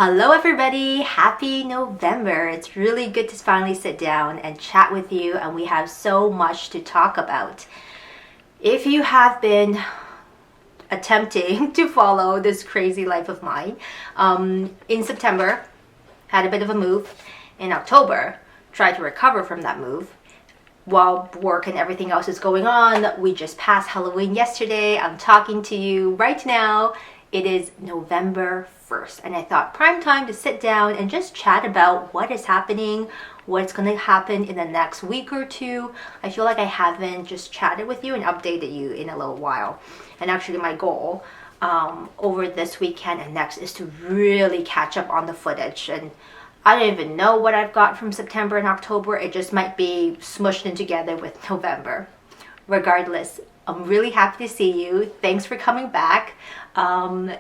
Hello everybody, happy November. It's really good to finally sit down and chat with you, and we have so much to talk about. If you have been attempting to follow this crazy life of mine, in September, had a bit of a move. In October, tried to recover from that move. While work and everything else is going on, we just passed Halloween yesterday. I'm talking to you right now. It is November 1st, and I thought prime time to sit down and just chat about what is happening, what's going to happen in the next week or two. I feel like I haven't just chatted with you and updated you in a little while. And actually my goal over this weekend and next is to really catch up on the footage. And I don't even know what I've got from September and October. It just might be smushed in together with November. Regardless, I'm really happy to see you. Thanks for coming back and,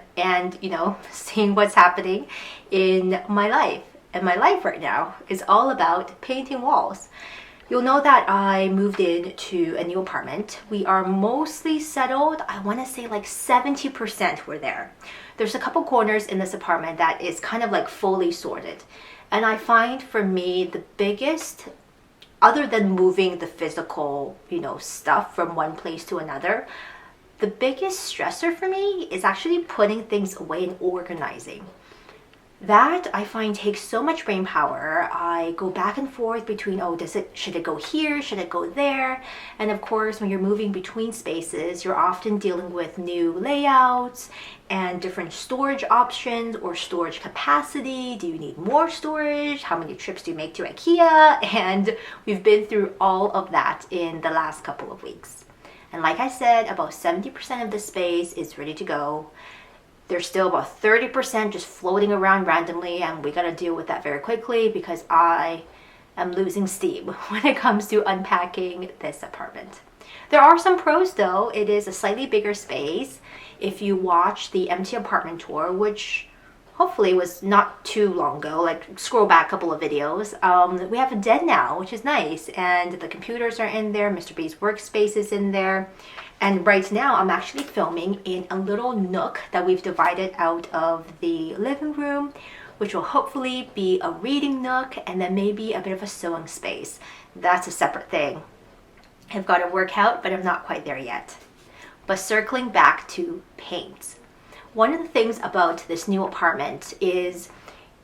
seeing what's happening in my life. And my life right now is all about painting walls. You'll know that I moved into a new apartment. We are mostly settled. I want to say like 70% we're there. There's a couple corners in this apartment that is kind of like fully sorted. And I find for me the biggest, other than moving the physical, stuff from one place to another, the biggest stressor for me is actually putting things away and organizing. That I find takes so much brain power. I go back and forth between, should it go here? Should it go there? And of course, when you're moving between spaces, you're often dealing with new layouts and different storage options or storage capacity. Do you need more storage? How many trips do you make to IKEA? And we've been through all of that in the last couple of weeks. And like I said, about 70% of the space is ready to go. There's still about 30% just floating around randomly, and we gotta deal with that very quickly because I am losing steam when it comes to unpacking this apartment. There are some pros though. It is a slightly bigger space. If you watch the empty apartment tour, which hopefully was not too long ago, like scroll back a couple of videos, we have a den now, which is nice, and the computers are in there. Mr. B's workspace is in there. And right now I'm actually filming in a little nook that we've divided out of the living room, which will hopefully be a reading nook and then maybe a bit of a sewing space. That's a separate thing. I've got to work out, but I'm not quite there yet. But circling back to paint. One of the things about this new apartment is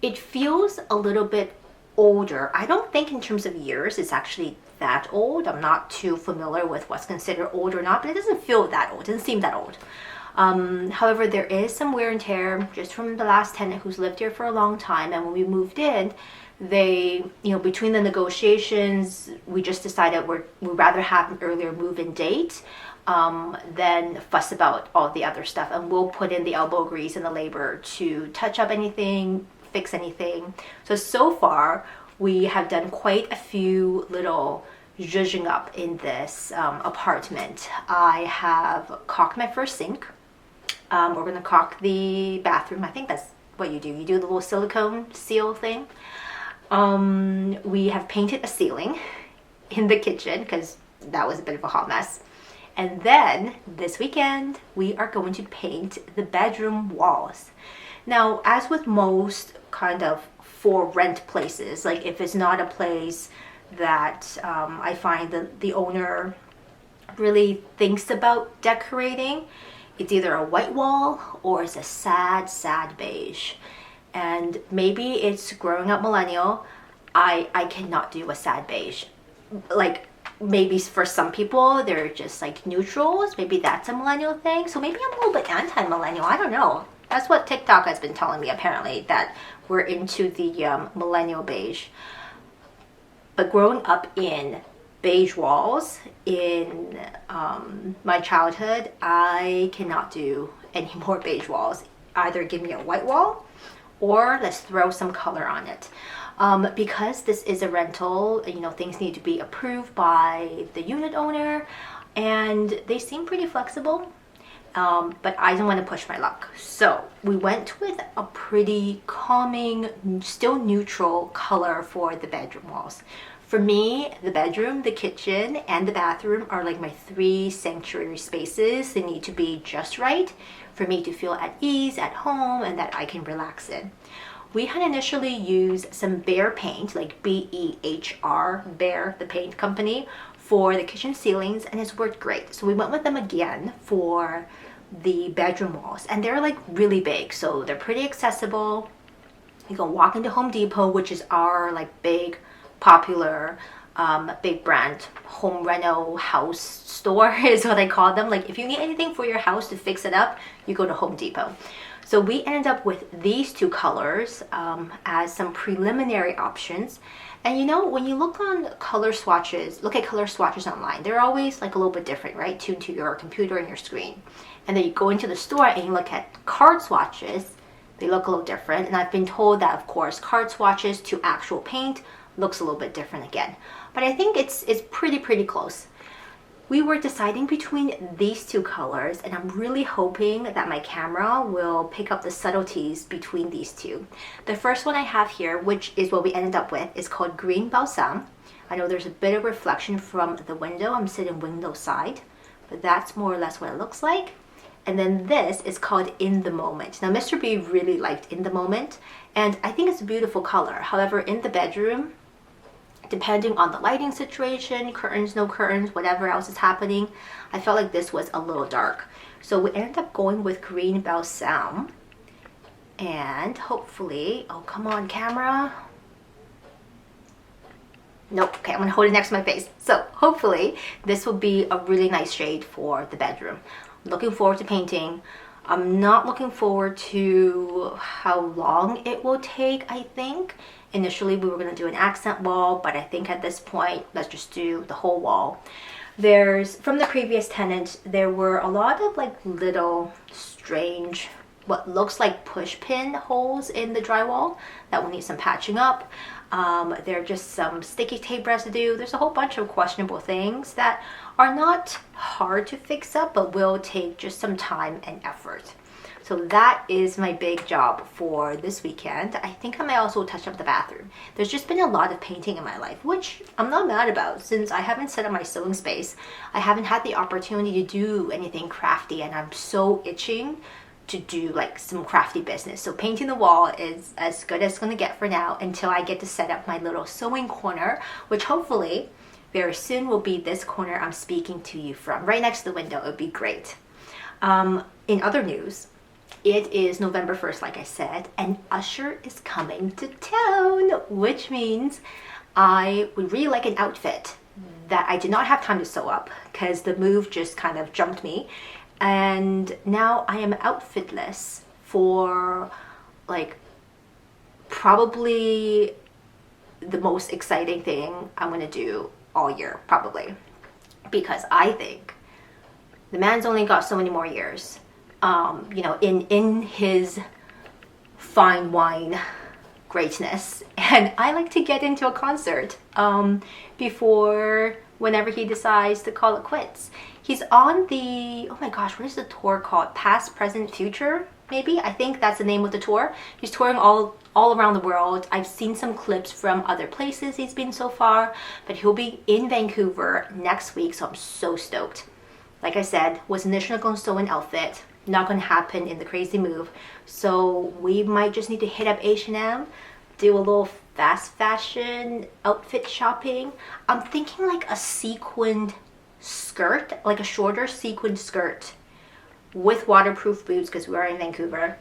it feels a little bit older. I don't think in terms of years it's actually that old. I'm not too familiar with what's considered old or not, but it doesn't feel that old. It doesn't seem that old. However, there is some wear and tear just from the last tenant who's lived here for a long time. And when we moved in, they, between the negotiations, we just decided we'd rather have an earlier move-in date than fuss about all the other stuff. And we'll put in the elbow grease and the labor to touch up anything, fix anything. So far, we have done quite a few little zhuzhing up in this apartment. I have caulked my first sink. We're going to caulk the bathroom. I think that's what you do. You do the little silicone seal thing. We have painted a ceiling in the kitchen because that was a bit of a hot mess. And then this weekend, we are going to paint the bedroom walls. Now, as with most kind of for rent places, like if it's not a place that I find that the owner really thinks about decorating, it's either a white wall or it's a sad beige. And maybe it's growing up millennial. I cannot do a sad beige. Like maybe for some people they're just like neutrals. Maybe that's a millennial thing. So maybe I'm a little bit anti-millennial. I don't know. That's what TikTok has been telling me, apparently, that we're into the millennial beige. But growing up in beige walls in my childhood, I cannot do any more beige walls. Either give me a white wall or let's throw some color on it. Because this is a rental, things need to be approved by the unit owner, and they seem pretty flexible. But I didn't want to push my luck. So we went with a pretty calming, still neutral color for the bedroom walls. For me, the bedroom, the kitchen, and the bathroom are like my 3 sanctuary spaces. They need to be just right for me to feel at ease, at home, and that I can relax in. We had initially used some BEHR paint, like BEHR, BEHR, the paint company, for the kitchen ceilings, and it's worked great. So we went with them again for the bedroom walls, and they're like really big, so they're pretty accessible. You can walk into Home Depot, which is our like big popular big brand home reno house store is what I call them. Like if you need anything for your house to fix it up, you go to Home Depot. So we ended up with these two colors as some preliminary options. And you know, when you look on color swatches, look at color swatches online, they're always like a little bit different, right? Tuned to your computer and your screen. And then you go into the store and you look at card swatches, they look a little different. And I've been told that, of course, card swatches to actual paint looks a little bit different again. But I think it's pretty close. We were deciding between these two colors, and I'm really hoping that my camera will pick up the subtleties between these two. The first one I have here, which is what we ended up with, is called Green Balsam. I know there's a bit of reflection from the window. I'm sitting window side, but that's more or less what it looks like. And then this is called In the Moment. Now, Mr. B really liked In the Moment, and I think it's a beautiful color. However, in the bedroom, depending on the lighting situation, curtains, no curtains, whatever else is happening, I felt like this was a little dark. So we ended up going with Green Balsam. And hopefully, oh, come on, camera. Nope, okay, I'm gonna hold it next to my face. So hopefully, this will be a really nice shade for the bedroom. I'm looking forward to painting. I'm not looking forward to how long it will take, I think. Initially, we were going to do an accent wall, but I think at this point, let's just do the whole wall. From the previous tenant, there were a lot of like little strange, what looks like push pin holes in the drywall that will need some patching up. There are just some sticky tape residue. There's a whole bunch of questionable things that are not hard to fix up, but will take just some time and effort. So that is my big job for this weekend. I think I might also touch up the bathroom. There's just been a lot of painting in my life, which I'm not mad about since I haven't set up my sewing space. I haven't had the opportunity to do anything crafty, and I'm so itching to do like some crafty business. So painting the wall is as good as it's gonna get for now until I get to set up my little sewing corner, which hopefully very soon will be this corner I'm speaking to you from. Right next to the window, it would be great. In other news, it is November 1st, like I said, and Usher is coming to town, which means I would really like an outfit that I did not have time to sew up because the move just kind of jumped me. And now I am outfitless for like probably the most exciting thing I'm gonna do all year, probably. Because I think the man's only got so many more years. You know, in his fine wine greatness, and I like to get into a concert before whenever he decides to call it quits. He's on the, oh my gosh, what is the tour called? Past, Present, Future, maybe? I think that's the name of the tour. He's touring all around the world. I've seen some clips from other places he's been so far, but he'll be in Vancouver next week, so I'm so stoked. Like I said, was initially going to sew an outfit. Not going to happen in the crazy move. So we might just need to hit up H&M, do a little fast fashion outfit shopping. I'm thinking like a sequined skirt, like a shorter sequined skirt with waterproof boots because we are in Vancouver,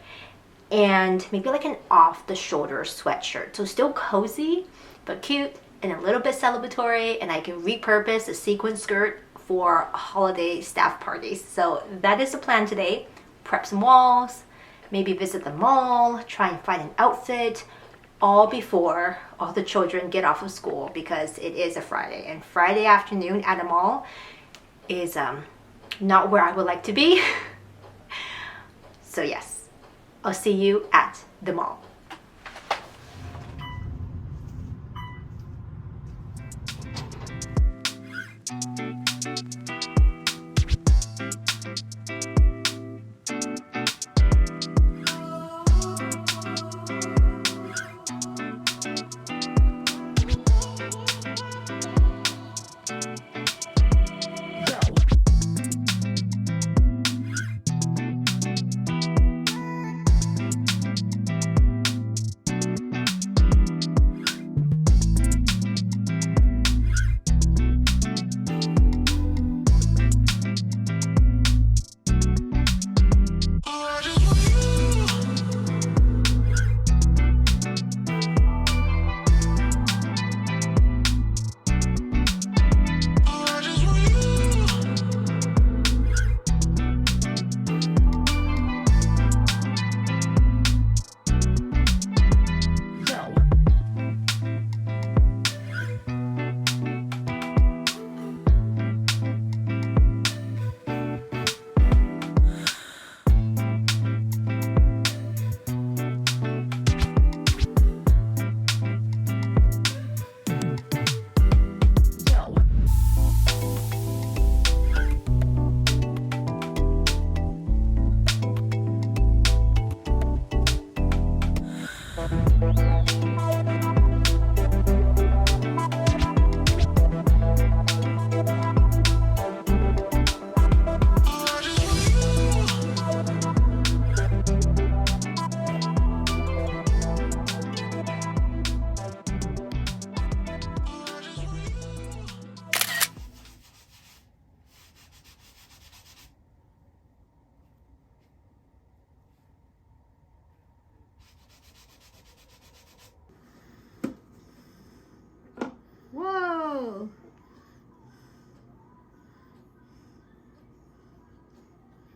and maybe like an off the shoulder sweatshirt. So still cozy, but cute and a little bit celebratory, and I can repurpose a sequin skirt for holiday staff parties. So that is the plan today. Prep some walls, maybe visit the mall, try and find an outfit, all before all the children get off of school because it is a Friday, and Friday afternoon at a mall is not where I would like to be. So yes, I'll see you at the mall.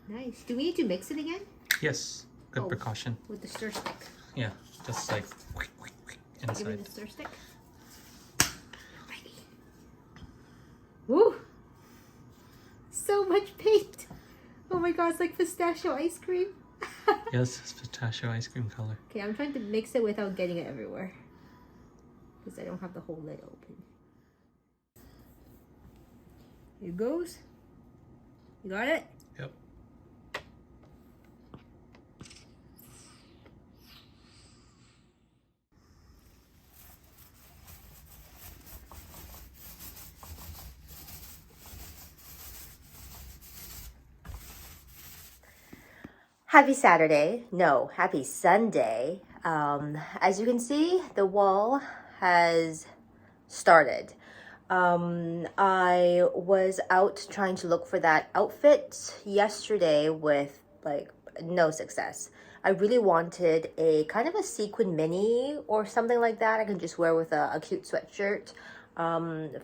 Nice. Do we need to mix it again? Yes. Good precaution. With the stir stick. Yeah, just like inside. Give me the stir stick. Ready. Woo! So much paint. Oh my god, it's like pistachio ice cream. Yes, it's pistachio ice cream color. Okay, I'm trying to mix it without getting it everywhere. Because I don't have the whole lid open. Here it goes. You got it? Yep. Happy Saturday. No, happy Sunday. As you can see, the wall has started. I was out trying to look for that outfit yesterday with like no success. I really wanted a kind of a sequin mini or something like that I can just wear with a cute sweatshirt.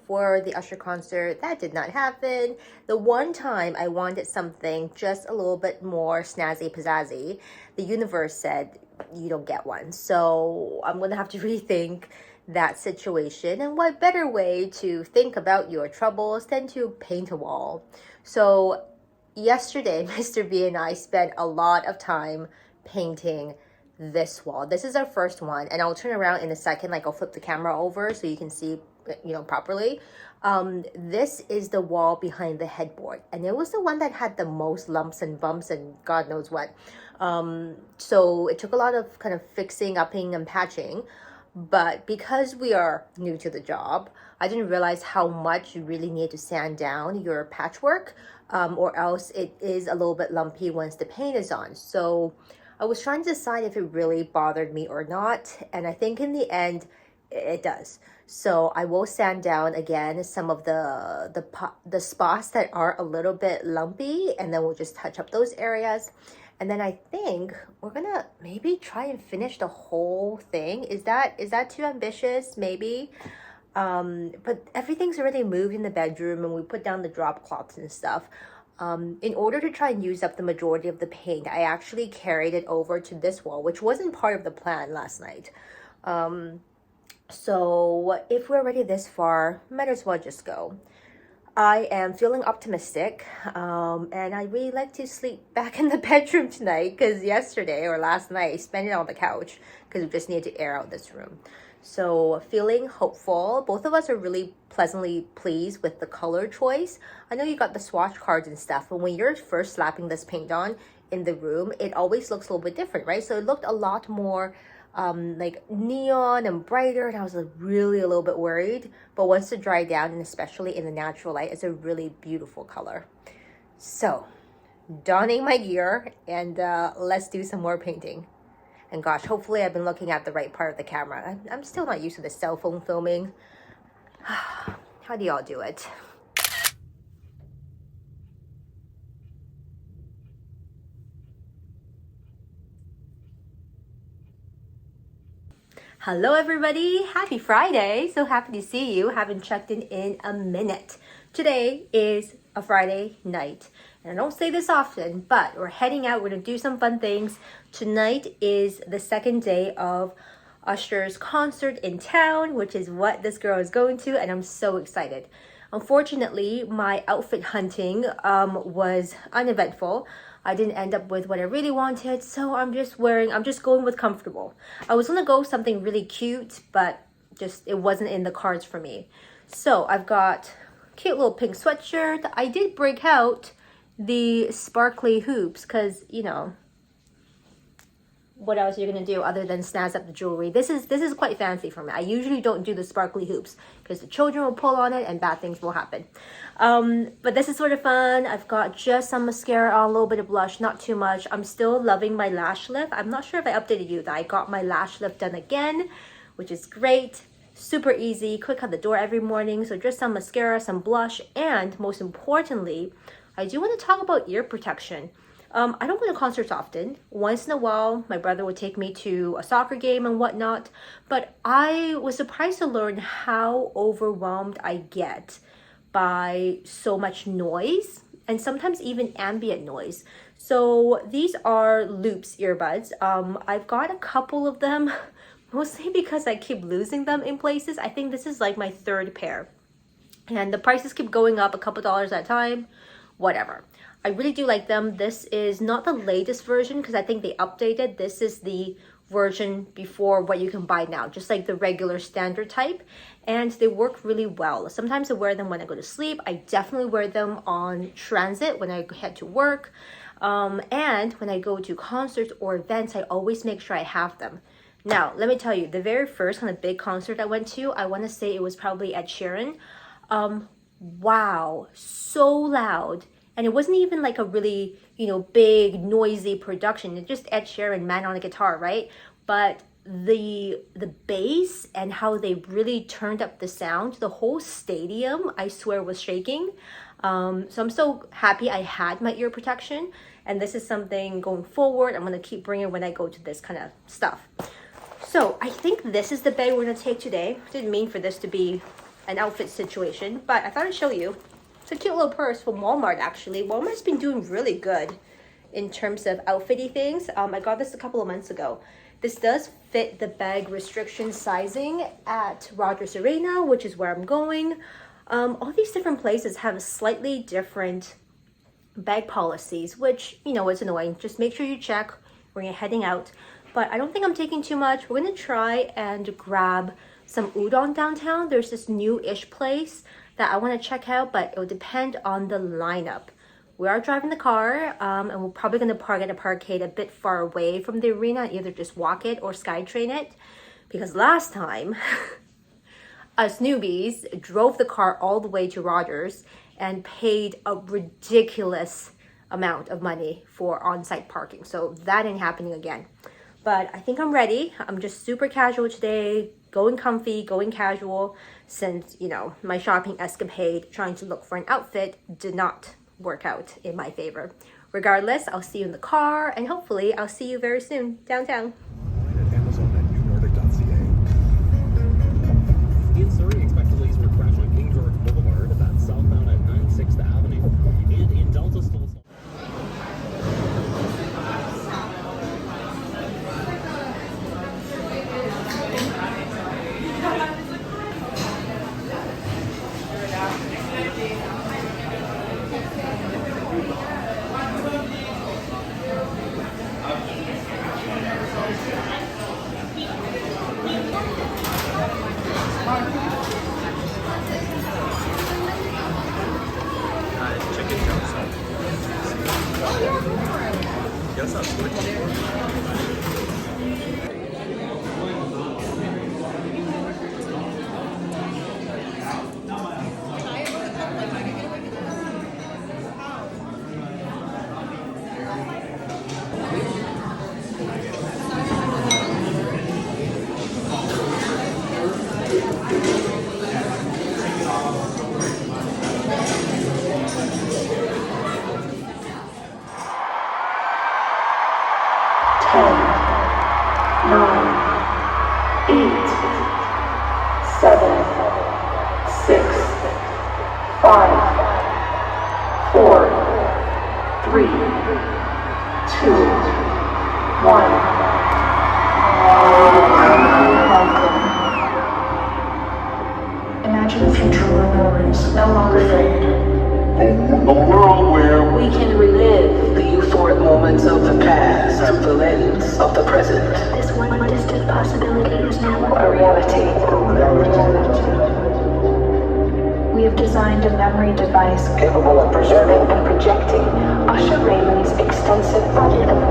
For the Usher concert, that did not happen. The one time I wanted something just a little bit more snazzy pizzazzy, the universe said you don't get one. So I'm gonna have to rethink that situation. And what better way to think about your troubles than to paint a wall? So yesterday, Mr. B and I spent a lot of time painting this wall. This is our first one, and I'll turn around in a second, like I'll flip the camera over so you can see, you know, properly. This is the wall behind the headboard, and it was the one that had the most lumps and bumps and God knows what. So it took a lot of kind of fixing, upping, and patching. But because we are new to the job, I didn't realize how much you really need to sand down your patchwork, or else it is a little bit lumpy once the paint is on. So I was trying to decide if it really bothered me or not, and I think in the end it does. So I will sand down again some of the spots that are a little bit lumpy, and then we'll just touch up those areas. And then I think we're gonna maybe try and finish the whole thing. Is that too ambitious? Maybe. But everything's already moved in the bedroom, and we put down the drop cloths and stuff. In order to try and use up the majority of the paint, I actually carried it over to this wall, which wasn't part of the plan last night. So if we're already this far, might as well just go. I am feeling optimistic, and I really like to sleep back in the bedroom tonight because yesterday or last night I spent it on the couch because we just needed to air out this room. So feeling hopeful. Both of us are really pleasantly pleased with the color choice. I know you got the swatch cards and stuff, but when you're first slapping this paint on in the room, it always looks a little bit different, right? So it looked a lot more like neon and brighter, and I was really a little bit worried. But once it dried down, and especially in the natural light, it's a really beautiful color. So donning my gear, and let's do some more painting. And gosh, hopefully I've been looking at the right part of the camera. I'm still not used to the cell phone filming. How do y'all do it? Hello everybody, happy Friday. So happy to see you. Haven't checked in a minute. Today is a Friday night, and I don't say this often, but we're heading out. We're gonna do some fun things. Tonight is the second day of Usher's concert in town, which is what this girl is going to, and I'm so excited. Unfortunately, my outfit hunting was uneventful. I didn't end up with what I really wanted, so I'm just going with comfortable. I was gonna go something really cute, but just it wasn't in the cards for me. So I've got a cute little pink sweatshirt. I did break out the sparkly hoops because, you know, what else are you gonna do other than snazz up the jewelry? This is quite fancy for me. I usually don't do the sparkly hoops because the children will pull on it and bad things will happen. But this is sort of fun. I've got just some mascara on, a little bit of blush, not too much. I'm still loving my lash lift. I'm not sure if I updated you that I got my lash lift done again, which is great. Super easy, quick out the door every morning. So just some mascara, some blush, and most importantly, I do want to talk about ear protection. I don't go to concerts often. Once in a while, my brother would take me to a soccer game and whatnot. But I was surprised to learn how overwhelmed I get by so much noise and sometimes even ambient noise. So these are Loops earbuds. I've got a couple of them, mostly because I keep losing them in places. I think this is like my third pair. And the prices keep going up a couple dollars at a time, whatever. I really do like them. This is not the latest version because I think they updated. This is the version before what you can buy now, just like the regular standard type, and they work really well. Sometimes I wear them when I go to sleep. I definitely wear them on transit when I head to work, and when I go to concerts or events, I always make sure I have them. Now let me tell you, the very first kind of big concert I went to, I want to say it was probably Ed Sheeran. Wow, so loud. And it wasn't even like a really, you know, big, noisy production. It's just Ed Sheeran, man on a guitar, right? But the bass and how they really turned up the sound, the whole stadium, I swear, was shaking. So I'm so happy I had my ear protection. And this is something going forward I'm going to keep bringing when I go to this kind of stuff. So I think this is the bag we're going to take today. Didn't mean for this to be an outfit situation, but I thought I'd show you. It's a cute little purse from Walmart, actually. Walmart's been doing really good in terms of outfitty things. I got this a couple of months ago. This does fit the bag restriction sizing at Rogers Arena, which is where I'm going. All these different places have slightly different bag policies, which, you know, is annoying. Just make sure you check when you're heading out. But I don't think I'm taking too much. We're going to try and grab some udon downtown. There's this new-ish place that I want to check out, but it will depend on the lineup. We are driving the car, and we're probably going to park at a parkade a bit far away from the arena, either just walk it or SkyTrain it, because last time, us newbies drove the car all the way to Rogers and paid a ridiculous amount of money for on-site parking. So that ain't happening again. But I think I'm ready. I'm just super casual today, going comfy, going casual, since, you know, my shopping escapade trying to look for an outfit did not work out in my favor. Regardless, I'll see you in the car, and hopefully I'll see you very soon downtown. In Surrey, expect delays were crash on King George Boulevard, that's southbound at 96th Avenue, and in Delta still. Imagine a future where memories no longer fade. A world where we can relive the euphoric moments of the past through the lens of the present. This one distant possibility is now A reality. We have designed a memory device Capable of preserving and projecting Usher Raymond's extensive budget of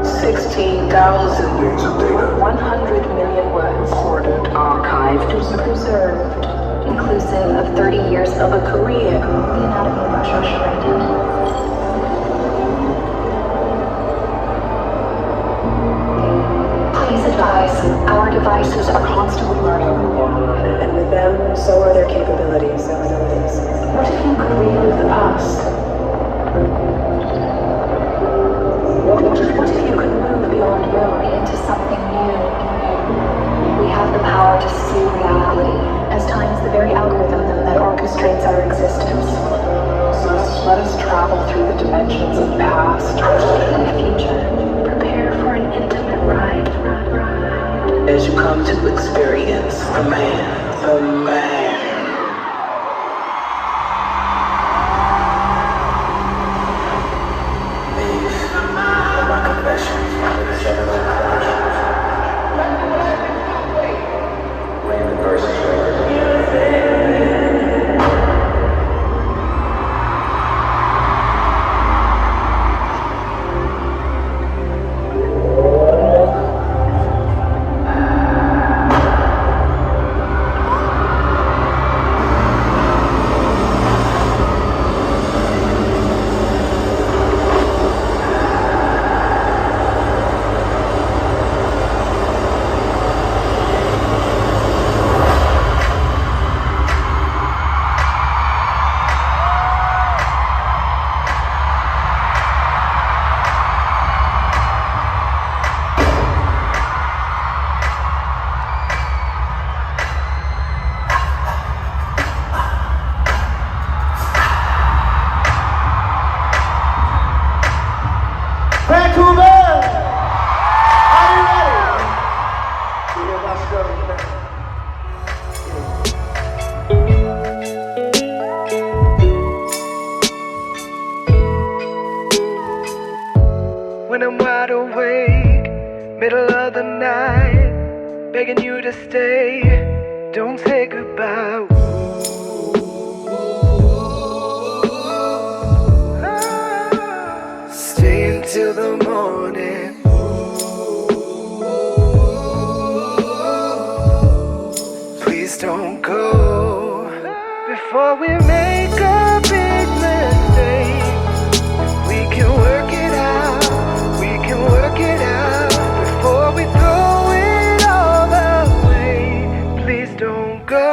16,000 days of data, 100 million words, hoarded, archived, preserved, inclusive of 30 years of a career. the anatomy of Usher Raymond. Please advise, our devices are constantly learning. And with them, so are their capabilities. What if you could relive the past? What if you could move beyond memory into something new? We have the power to see reality, as time is the very algorithm that orchestrates our existence. travel through the dimensions of past, present, and future. Prepare for an intimate ride. As you come to experience the man. These are my confessions for the 7 Raymond versus Vancouver! Are you ready? You hear my story, man? When I'm wide awake, middle of the night, begging you to stay, don't say goodbye. Stay until the morning. Please don't go before we make a big mistake. We can work it out. We can work it out before we throw it all away. Please don't go.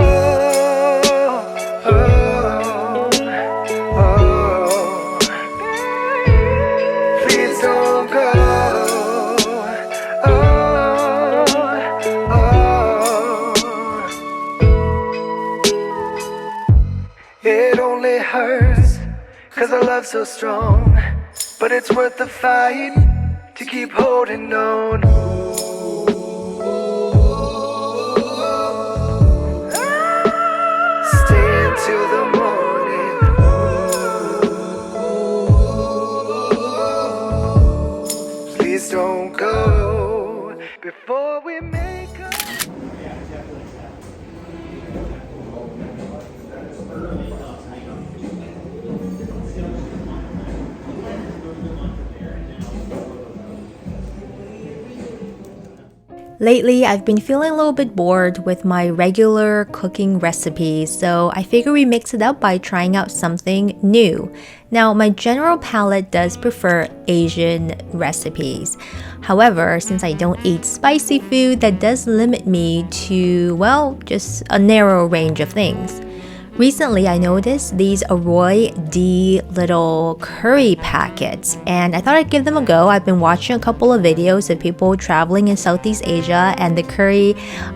Please don't go. It only hurts 'cause our love's so strong, but it's worth the fight to keep holding on. Stay until the morning. Please don't go before we make up. Lately, I've been feeling a little bit bored with my regular cooking recipes, so I figure we mix it up by trying out something new. Now, my general palate does prefer Asian recipes. However, since I don't eat spicy food, that does limit me to, well, just a narrow range of things. Recently, I noticed these AROY-D little curry packets, and I thought I'd give them a go. I've been watching a couple of videos of people traveling in Southeast Asia, and the curry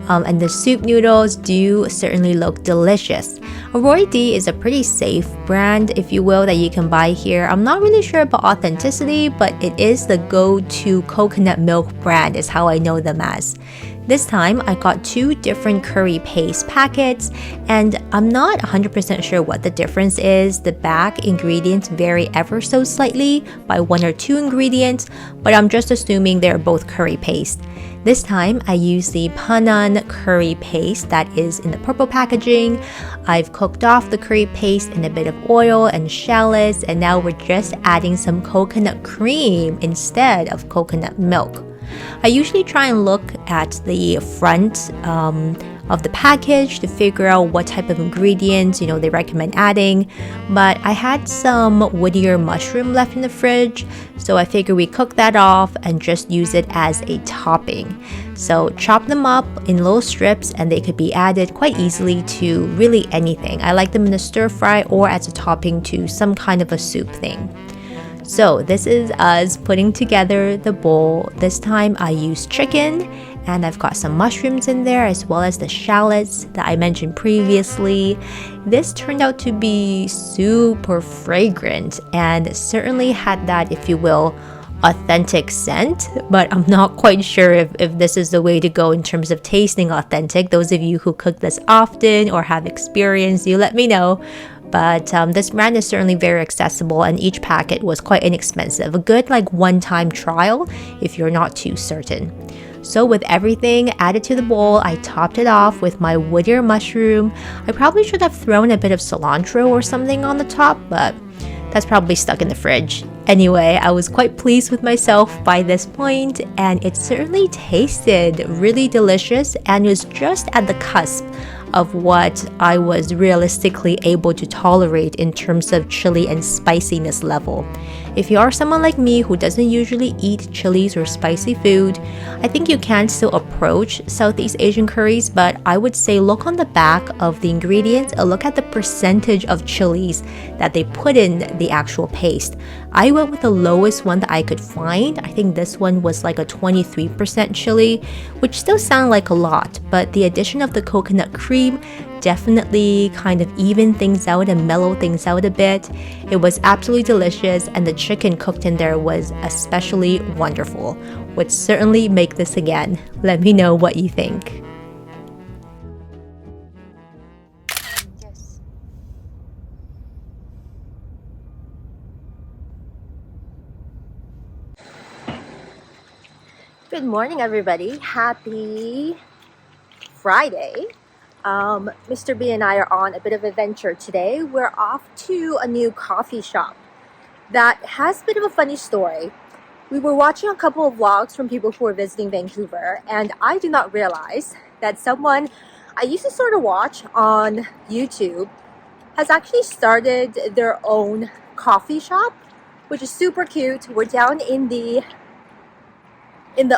and the soup noodles do certainly look delicious. AROY-D is a pretty safe brand, if you will, that you can buy here. I'm not really sure about authenticity, but it is the go-to coconut milk brand is how I know them as. This time, I got 2 different curry paste packets, and I'm not 100% sure what the difference is. The back ingredients vary ever so slightly by 1 or 2 ingredients, but I'm just assuming they're both curry paste. This time, I used the Penang curry paste that is in the purple packaging. I've cooked off the curry paste in a bit of oil and shallots, and now we're just adding some coconut cream instead of coconut milk. I usually try and look at the front of the package to figure out what type of ingredients, they recommend adding, but I had some woodier mushroom left in the fridge, so I figured we cook that off and just use it as a topping. So chop them up in little strips and they could be added quite easily to really anything. I like them in a stir fry or as a topping to some kind of a soup thing. So this is us putting together the bowl. This time I used chicken and I've got some mushrooms in there as well as the shallots that I mentioned previously. This turned out to be super fragrant and certainly had that, if you will, authentic scent, but I'm not quite sure if this is the way to go in terms of tasting authentic. Those of you who cook this often or have experience, you let me know. But this brand is certainly very accessible, and each packet was quite inexpensive. A good like one-time trial if you're not too certain. So with everything added to the bowl, I topped it off with my wood ear mushroom. I probably should have thrown a bit of cilantro or something on the top, but that's probably stuck in the fridge. Anyway, I was quite pleased with myself by this point, and it certainly tasted really delicious and was just at the cusp of what I was realistically able to tolerate in terms of chili and spiciness level. If you are someone like me who doesn't usually eat chilies or spicy food, I think you can still approach Southeast Asian curries, but I would say look on the back of the ingredients and look at the percentage of chilies that they put in the actual paste. I went with the lowest one that I could find. I think this one was like a 23% chili, which still sounds like a lot, but the addition of the coconut cream definitely kind of even things out and mellow things out a bit. It was absolutely delicious, and the chicken cooked in there was especially wonderful. Would certainly make this again. Let me know what you think. Good morning, everybody. Happy Friday. Mr. B and I are on a bit of a venture today. We're off to a new coffee shop that has a bit of a funny story. We were watching a couple of vlogs from people who were visiting Vancouver, and I did not realize that someone I used to sort of watch on YouTube has actually started their own coffee shop, which is super cute. We're down in the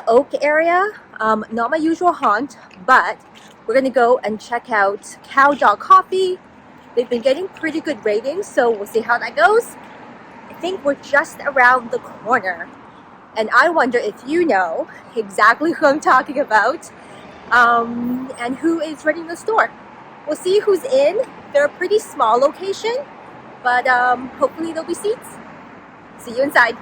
Oak area, not my usual haunt, but we're gonna go and check out Cow Jaw Coffee. They've been getting pretty good ratings, so we'll see how that goes. I think we're just around the corner, and I wonder if you know exactly who I'm talking about, and who is running the store. We'll see who's in. They're a pretty small location, but hopefully there'll be seats. See you inside.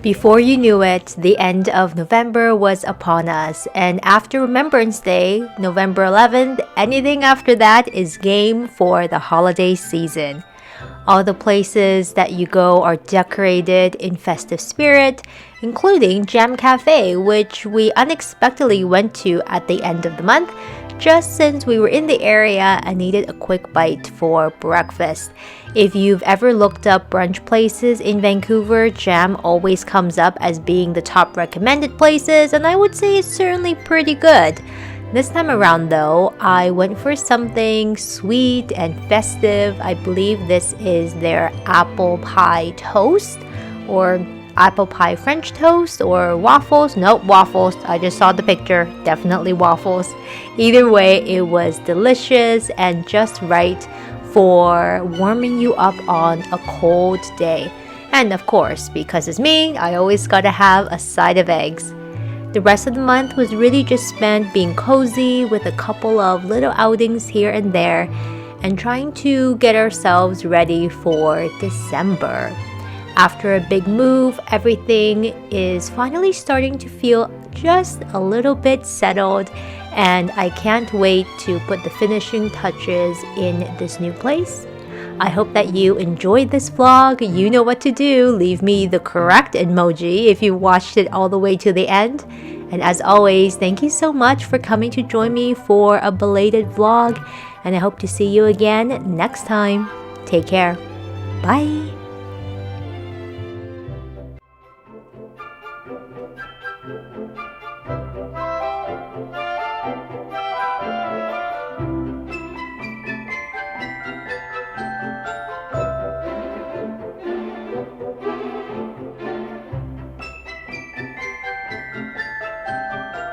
Before you knew it, the end of November was upon us, and after Remembrance Day, November 11th, anything after that is game for the holiday season. All the places that you go are decorated in festive spirit, including Jam Cafe, which we unexpectedly went to at the end of the month, just since we were in the area and needed a quick bite for breakfast. If you've ever looked up brunch places in Vancouver, Jam always comes up as being the top recommended places, and I would say it's certainly pretty good. This time around though, I went for something sweet and festive. I believe this is their apple pie toast, or apple pie French toast, or waffles. Nope, waffles. I just saw the picture. Definitely waffles. Either way, it was delicious and just right for warming you up on a cold day. And of course, because it's me, I always gotta have a side of eggs. The rest of the month was really just spent being cozy with a couple of little outings here and there and trying to get ourselves ready for December. After a big move, everything is finally starting to feel just a little bit settled, and I can't wait to put the finishing touches in this new place. I hope that you enjoyed this vlog. You know what to do. Leave me the correct emoji if you watched it all the way to the end. And as always, thank you so much for coming to join me for a belated vlog. And I hope to see you again next time. Take care. Bye.